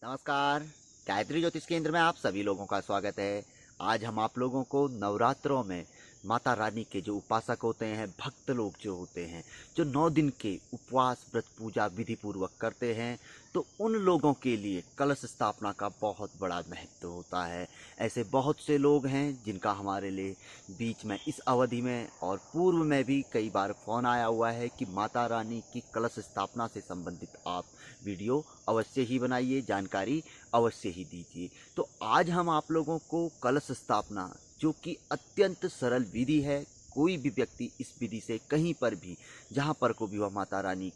नमस्कार। गायत्री ज्योतिष केंद्र में आप सभी लोगों का स्वागत है। आज हम आप लोगों को नवरात्रों में माता रानी के जो उपासक होते हैं, भक्त लोग जो होते हैं, जो 9 दिन के उपवास व्रत पूजा विधि पूर्वक करते हैं, तो उन लोगों के लिए कलश स्थापना का बहुत बड़ा महत्व होता है। ऐसे बहुत से लोग हैं जिनका हमारे लिए बीच में इस अवधि में और पूर्व में भी कई बार फ़ोन आया हुआ है कि माता रानी की कलश स्थापना से संबंधित आप वीडियो अवश्य ही बनाइए, जानकारी अवश्य ही दीजिए। तो आज हम आप लोगों को कलश स्थापना, जो कि अत्यंत सरल विधि है, कोई भी व्यक्ति इस विधि से कहीं पर भी, जहाँ पर को भी वह माता रानी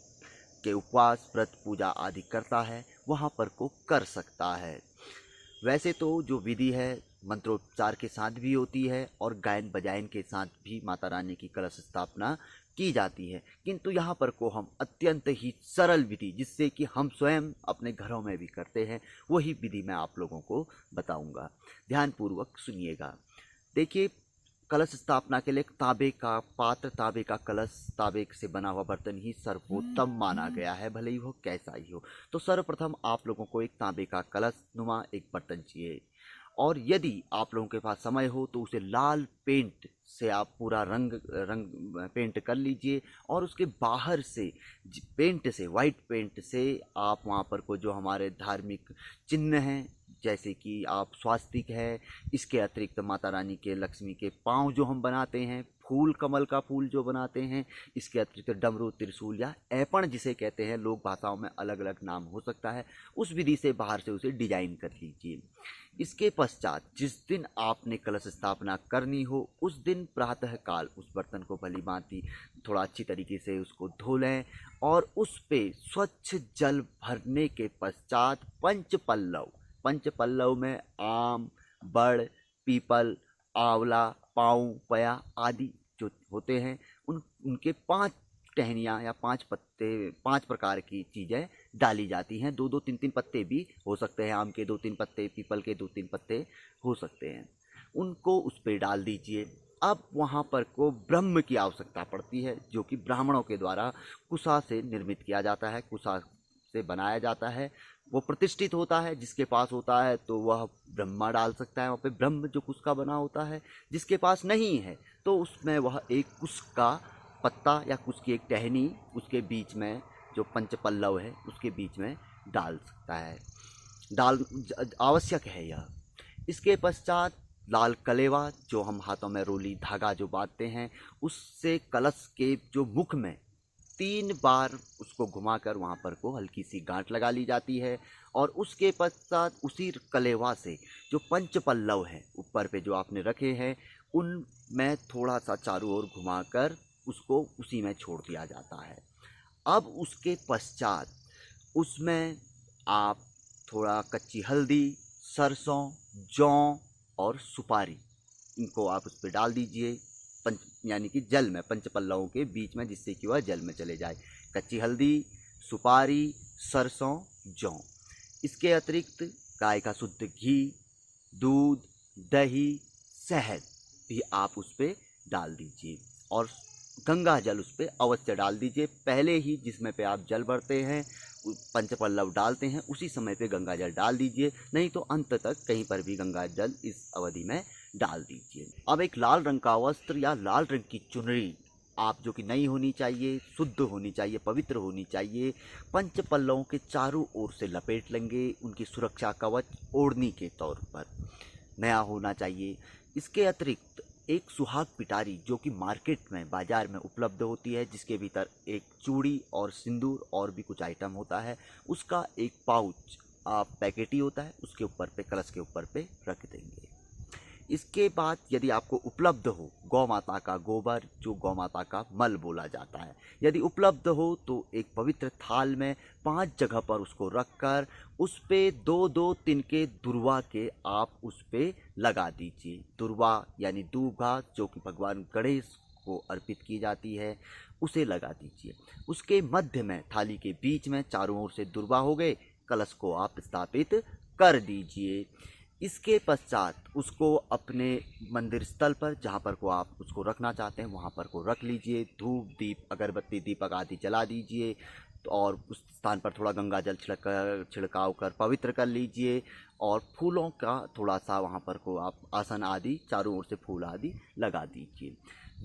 के उपवास व्रत पूजा आदि करता है, वहाँ पर को कर सकता है। वैसे तो जो विधि है मंत्रोच्चार के साथ भी होती है और गायन बजायन के साथ भी माता रानी की कलश स्थापना की जाती है, किंतु यहाँ पर को हम अत्यंत ही सरल विधि, जिससे कि हम स्वयं अपने घरों में भी करते हैं, वही विधि मैं आप लोगों को बताऊंगा। ध्यानपूर्वक सुनिएगा। देखिए, कलश स्थापना के लिए तांबे का पात्र, तांबे का कलश, तांबे से बना हुआ बर्तन ही सर्वोत्तम माना गया है, भले ही वो कैसा ही हो। तो सर्वप्रथम आप लोगों को एक तांबे का कलश नुमा एक बर्तन चाहिए, और यदि आप लोगों के पास समय हो तो उसे लाल पेंट से आप पूरा रंग रंग पेंट कर लीजिए, और उसके बाहर से पेंट से, वाइट पेंट से आप वहाँ पर को जो हमारे धार्मिक चिन्ह हैं, जैसे कि आप स्वास्तिक है, इसके अतिरिक्त माता रानी के लक्ष्मी के पाँव जो हम बनाते हैं, फूल कमल का फूल जो बनाते हैं, इसके अतिरिक्त डमरू, त्रिशूल या ऐपण जिसे कहते हैं, लोक भाषाओं में अलग अलग नाम हो सकता है, उस विधि से बाहर से उसे डिजाइन कर लीजिए। इसके पश्चात जिस दिन आपने कलश स्थापना करनी हो, उस दिन प्रातःकाल उस बर्तन को भली भांति थोड़ा अच्छी तरीके से उसको धो लें, और उस पे स्वच्छ जल भरने के पश्चात पंचपल्लव में आम, बड़, पीपल, आंवला, पाऊ, पया आदि जो होते हैं, उनके 5 टहनियाँ या 5 पत्ते, 5 प्रकार की चीज़ें डाली जाती हैं। 2-2, 3-3 पत्ते भी हो सकते हैं, आम के 2-3 पत्ते, पीपल के 2-3 पत्ते हो सकते हैं। उनको उस पर डाल दीजिए। अब वहाँ पर को ब्रह्म की आवश्यकता पड़ती है, जो कि ब्राह्मणों के द्वारा कुशा से निर्मित किया जाता है, कुशा से बनाया जाता है। वो प्रतिष्ठित होता है, जिसके पास होता है तो वह ब्रह्मा डाल सकता है वहाँ पे, ब्रह्म जो कुश का बना होता है। जिसके पास नहीं है तो उसमें वह एक कुश का पत्ता या कुश की एक टहनी उसके बीच में, जो पंचपल्लव है उसके बीच में डाल सकता है, डाल आवश्यक है यह। इसके पश्चात लाल कलेवा, जो हम हाथों में रोली धागा जो बांधते हैं, उससे कलश के जो मुख में 3 बार उसको घुमाकर वहाँ पर को हल्की सी गांठ लगा ली जाती है, और उसके पश्चात उसी कलेवा से जो पंचपल्लव है ऊपर पे जो आपने रखे हैं, उनमें थोड़ा सा चारों ओर घुमाकर उसको उसी में छोड़ दिया जाता है। अब उसके पश्चात उसमें आप थोड़ा कच्ची हल्दी, सरसों, जौ और सुपारी, इनको आप उस पर डाल दीजिए, पंच यानी कि जल में, पंचपल्लवों के बीच में, जिससे कि वह जल में चले जाए। कच्ची हल्दी, सुपारी, सरसों, जौ। इसके अतिरिक्त गाय का शुद्ध घी, दूध, दही, शहद भी आप उस पर डाल दीजिए, और गंगा जल उस पर अवश्य डाल दीजिए। पहले ही जिसमें पे आप जल भरते हैं, पंचपल्लव डालते हैं, उसी समय पे गंगा जल डाल दीजिए, नहीं तो अंत तक कहीं पर भी गंगा जल इस अवधि में डाल दीजिए। अब एक लाल रंग का वस्त्र या लाल रंग की चुनरी आप, जो कि नई होनी चाहिए, शुद्ध होनी चाहिए, पवित्र होनी चाहिए, पंचपल्लवों के चारों ओर से लपेट लेंगे, उनकी सुरक्षा कवच ओढ़नी के तौर पर नया होना चाहिए। इसके अतिरिक्त एक सुहाग पिटारी, जो कि मार्केट में, बाजार में उपलब्ध होती है, जिसके भीतर एक चूड़ी और सिंदूर और भी कुछ आइटम होता है, उसका एक पाउच आप, पैकेट ही होता है, उसके ऊपर पे, कलश के ऊपर पे रख देंगे। इसके बाद यदि आपको उपलब्ध हो गौ माता का गोबर, जो गौ माता का मल बोला जाता है, यदि उपलब्ध हो तो एक पवित्र थाल में 5 जगह पर उसको रखकर उस पे 2-2 तिनके दुर्वा के आप उस पे लगा दीजिए। दुर्वा यानी दूबा, जो कि भगवान गणेश को अर्पित की जाती है, उसे लगा दीजिए। उसके मध्य में, थाली के बीच में चारों ओर से दुर्वा हो गए, कलश को आप स्थापित कर दीजिए। इसके पश्चात उसको अपने मंदिर स्थल पर, जहाँ पर को आप उसको रखना चाहते हैं, वहाँ पर को रख लीजिए। धूप, दीप, अगरबत्ती, दीपक आदि जला दीजिए। और उस स्थान पर थोड़ा गंगा जल छिड़काव कर पवित्र कर लीजिए, और फूलों का थोड़ा सा वहाँ पर को आप आसन आदि चारों ओर से फूल आदि लगा दीजिए।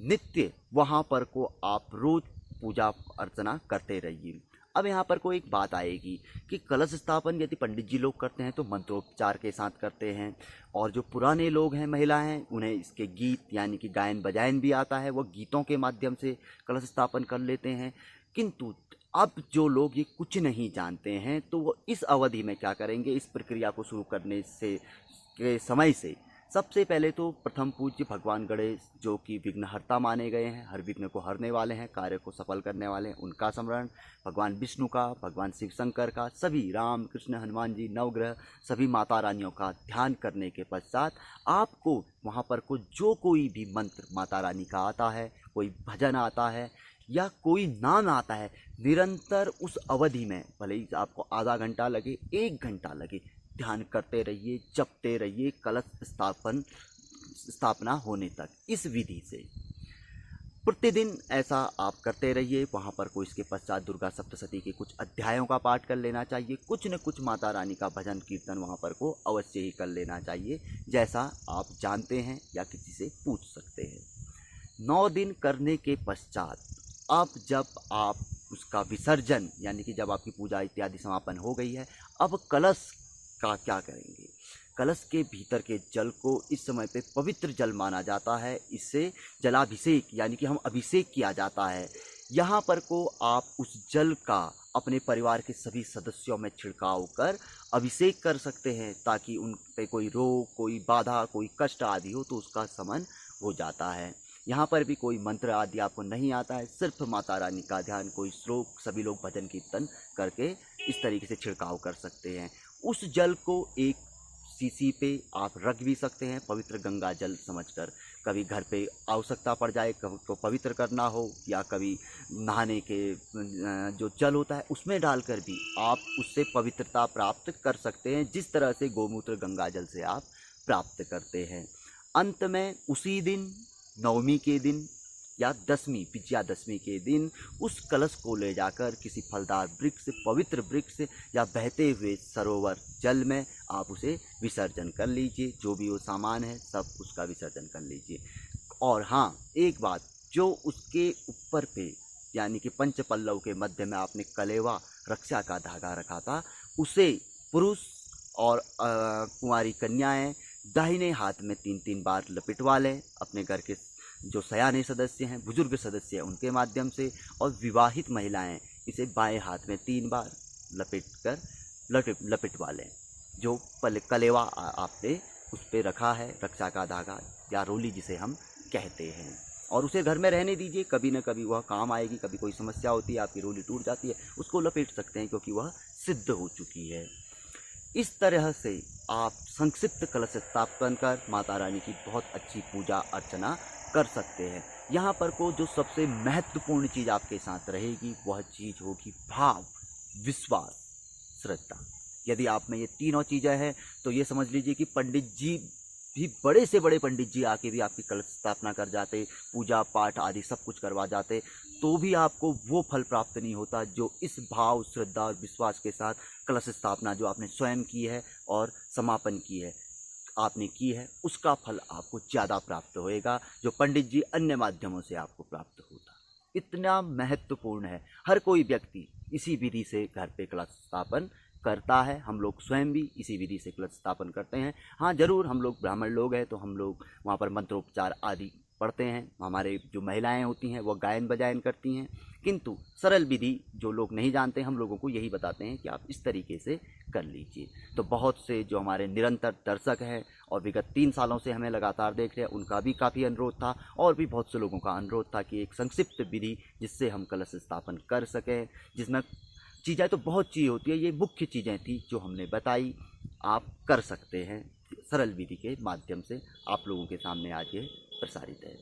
नित्य वहाँ पर को आप रोज पूजा अर्चना करते रहिए। अब यहाँ पर कोई एक बात आएगी कि कलश स्थापन यदि पंडित जी लोग करते हैं तो मंत्रोपचार के साथ करते हैं, और जो पुराने लोग हैं, महिला हैं, उन्हें इसके गीत यानी कि गायन बजायन भी आता है, वो गीतों के माध्यम से कलश स्थापन कर लेते हैं। किंतु अब जो लोग ये कुछ नहीं जानते हैं तो वो इस अवधि में क्या करेंगे, इस प्रक्रिया को शुरू करने से के समय से सबसे पहले तो प्रथम पूज्य भगवान गणेश, जो कि विघ्नहर्ता माने गए हैं, हर विघ्न को हरने वाले हैं, कार्य को सफल करने वाले हैं, उनका स्मरण, भगवान विष्णु का, भगवान शिव शंकर का, सभी राम कृष्ण हनुमान जी नवग्रह सभी माता रानियों का ध्यान करने के पश्चात आपको वहाँ पर को जो कोई भी मंत्र माता रानी का आता है, कोई भजन आता है या कोई नाम आता है, निरंतर उस अवधि में भले ही आपको आधा घंटा लगे, 1 घंटा लगे, ध्यान करते रहिए, जपते रहिए कलश स्थापना होने तक। इस विधि से प्रतिदिन ऐसा आप करते रहिए। वहाँ पर को इसके पश्चात दुर्गा सप्तशती के कुछ अध्यायों का पाठ कर लेना चाहिए, कुछ न कुछ माता रानी का भजन कीर्तन वहाँ पर को अवश्य ही कर लेना चाहिए, जैसा आप जानते हैं या किसी से पूछ सकते हैं। 9 दिन करने के पश्चात अब जब आप उसका विसर्जन यानी कि जब आपकी पूजा इत्यादि समापन हो गई है, अब कलश का क्या करेंगे। कलश के भीतर के जल को इस समय पे पवित्र जल माना जाता है, इससे जलाभिषेक यानी कि हम अभिषेक किया जाता है। यहाँ पर को आप उस जल का अपने परिवार के सभी सदस्यों में छिड़काव कर अभिषेक कर सकते हैं, ताकि उन पे कोई रोग, कोई बाधा, कोई कष्ट आदि हो तो उसका शमन हो जाता है। यहाँ पर भी कोई मंत्र आदि आपको नहीं आता है, सिर्फ माता रानी का ध्यान, कोई श्लोक, सभी लोग भजन कीर्तन करके इस तरीके से छिड़काव कर सकते हैं। उस जल को एक सीसी पे आप रख भी सकते हैं, पवित्र गंगा जल समझकर। कभी घर पे आवश्यकता पड़ जाए, कभी तो पवित्र करना हो, या कभी नहाने के जो जल होता है उसमें डालकर भी आप उससे पवित्रता प्राप्त कर सकते हैं, जिस तरह से गोमूत्र गंगा जल से आप प्राप्त करते हैं। अंत में उसी दिन नवमी के दिन या दसवीं विजयादशमी के दिन उस कलश को ले जाकर किसी फलदार वृक्ष, पवित्र वृक्ष या बहते हुए सरोवर जल में आप उसे विसर्जन कर लीजिए। जो भी वो सामान है सब उसका विसर्जन कर लीजिए। और हाँ, एक बात, जो उसके ऊपर पे यानी कि पंच पल्लव के मध्य में आपने कलेवा रक्षा का धागा रखा था, उसे पुरुष और कुंवारी कन्याएं दाहिने हाथ में 3-3 बार लपेटवा लें, अपने घर के जो सयाने सदस्य हैं, बुजुर्ग सदस्य हैं, उनके माध्यम से, और विवाहित महिलाएं इसे बाएं हाथ में 3 बार लपेटवा लें। जो कलेवा आपने उस पर रखा है, रक्षा का धागा या रोली जिसे हम कहते हैं, और उसे घर में रहने दीजिए। कभी न कभी वह काम आएगी, कभी कोई समस्या होती है, आपकी रोली टूट जाती है, उसको लपेट सकते हैं क्योंकि वह सिद्ध हो चुकी है। इस तरह से आप संक्षिप्त कलश स्थापन कर माता रानी की बहुत अच्छी पूजा अर्चना कर सकते हैं। यहाँ पर को जो सबसे महत्वपूर्ण चीज़ आपके साथ रहेगी वह चीज़ होगी भाव, विश्वास, श्रद्धा। यदि आप में ये तीनों चीज़ें हैं तो ये समझ लीजिए कि पंडित जी भी, बड़े से बड़े पंडित जी आके भी आपकी कलश स्थापना कर जाते, पूजा पाठ आदि सब कुछ करवा जाते, तो भी आपको वो फल प्राप्त नहीं होता जो इस भाव, श्रद्धा और विश्वास के साथ कलश स्थापना जो आपने स्वयं की है और समापन की है, उसका फल आपको ज़्यादा प्राप्त होएगा, जो पंडित जी अन्य माध्यमों से आपको प्राप्त होता। इतना महत्वपूर्ण है। हर कोई व्यक्ति इसी विधि से घर पे कलश स्थापन करता है। हम लोग स्वयं भी इसी विधि से कलश स्थापन करते हैं। हाँ, ज़रूर हम लोग ब्राह्मण लोग हैं तो हम लोग वहाँ पर मंत्रोपचार आदि पढ़ते हैं। हमारे जो महिलाएं होती हैं वो गायन बजायन करती हैं, किंतु सरल विधि जो लोग नहीं जानते हम लोगों को यही बताते हैं कि आप इस तरीके से कर लीजिए। तो बहुत से जो हमारे निरंतर दर्शक हैं और विगत 3 सालों से हमें लगातार देख रहे हैं, उनका भी काफ़ी अनुरोध था, और भी बहुत से लोगों का अनुरोध था कि एक संक्षिप्त विधि जिससे हम कलश स्थापन कर सकें, जिसमें चीज़ें तो बहुत चीज़ होती है, ये मुख्य चीज़ें थी जो हमने बताई, आप कर सकते हैं सरल विधि के माध्यम से। आप लोगों के सामने आज ये प्रसारित है।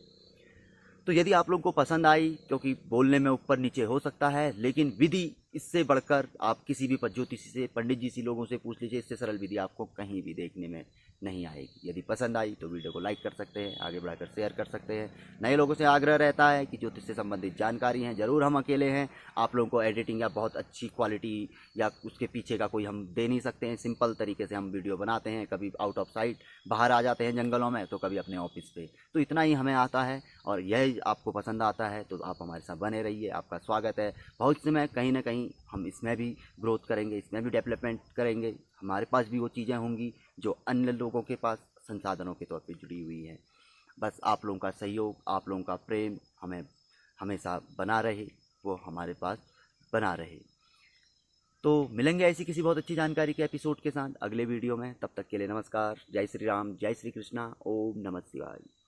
तो यदि आप लोगों को पसंद आई, क्योंकि बोलने में ऊपर नीचे हो सकता है, लेकिन विधि इससे बढ़कर आप किसी भी ज्योतिषी से, पंडित जी से, लोगों से पूछ लीजिए, इससे सरल विधि आपको कहीं भी देखने में नहीं आएगी। यदि पसंद आई तो वीडियो को लाइक कर सकते हैं, आगे बढ़ाकर शेयर कर सकते हैं। नए लोगों से आग्रह रहता है कि ज्योतिष से संबंधित जानकारी हैं, ज़रूर हम अकेले हैं, आप लोगों को एडिटिंग या बहुत अच्छी क्वालिटी या उसके पीछे का कोई हम दे नहीं सकते हैं। सिंपल तरीके से हम वीडियो बनाते हैं, कभी आउट ऑफ साइट बाहर आ जाते हैं जंगलों में, तो कभी अपने ऑफिस पे, तो इतना ही हमें आता है। और यह आपको पसंद आता है तो आप हमारे साथ बने रहिए, आपका स्वागत है। भविष्य में कहीं ना कहीं हम इसमें भी ग्रोथ करेंगे, इसमें भी डेवलपमेंट करेंगे, हमारे पास भी वो चीज़ें होंगी जो अन्य लोगों के पास संसाधनों के तौर पे जुड़ी हुई हैं। बस आप लोगों का सहयोग, आप लोगों का प्रेम हमें हमेशा बना रहे, वो हमारे पास बना रहे। तो मिलेंगे ऐसी किसी बहुत अच्छी जानकारी के एपिसोड के साथ अगले वीडियो में। तब तक के लिए नमस्कार, जय श्री राम, जय श्री कृष्णा, ओम नमः शिवाय।